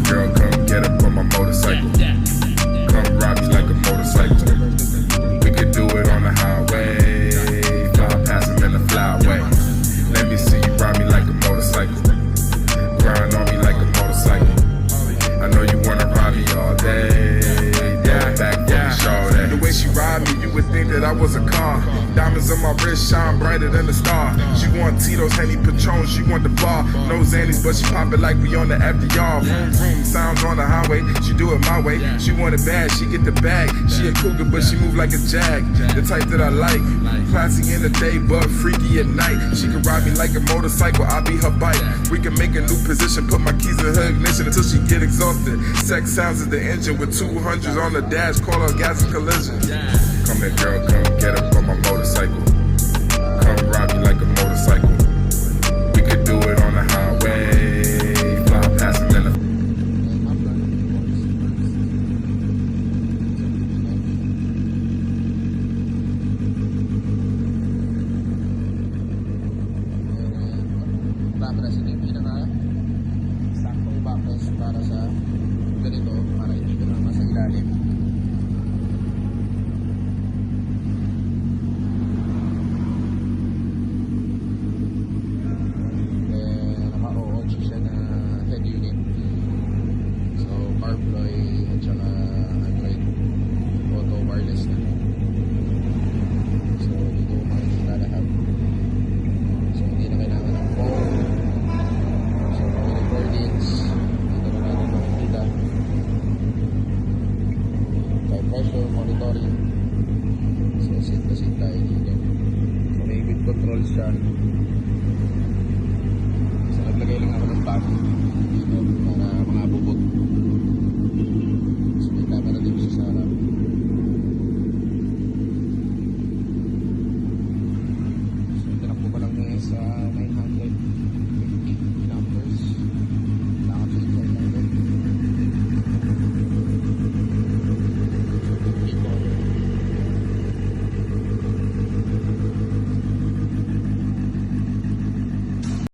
girl, come get up on my motorcycle. Come ride me like a motorcycle. We could do it on the highway. Fly past him in the flyway. Let me see you ride me like a motorcycle. Grind on me like a motorcycle. I know you wanna ride me all day. Back for me, shorty. The way she ride me, you would think that I was a car. Diamonds on my wrist shine brighter than a star. She want Tito's, Henny, Patron, she want the bar. No Xannies, but she pop it like we on the FDR. Vroom, vroom, sounds on the highway, she do it my way. She want it bad, she get the bag. She a cougar, but she move like a jag. The type that I like. Classy in the day, but freaky at night. She can ride me like a motorcycle, I'll be her bike. We can make a new position, put my keys in her ignition until she get exhausted. Sex sounds is the engine with 200s on the dash, call her gas and collision. Come here, girl, come get up on my motorcycle. Come ride me like a motorcycle. We could do it on the highway. Fly past him in the... Babras ito yung pinaka-saktong babras para sa ganito, para hindi ko naman sa ilalim. Siya na head unit, so CarPlay at saka Android Auto wireless na, so dito makikita lahat, so hindi na kailangan ng phone, so mga recordings dito na natin makikita, type pressure, monitoring, so sit na sit tayo dito, so may good control siya.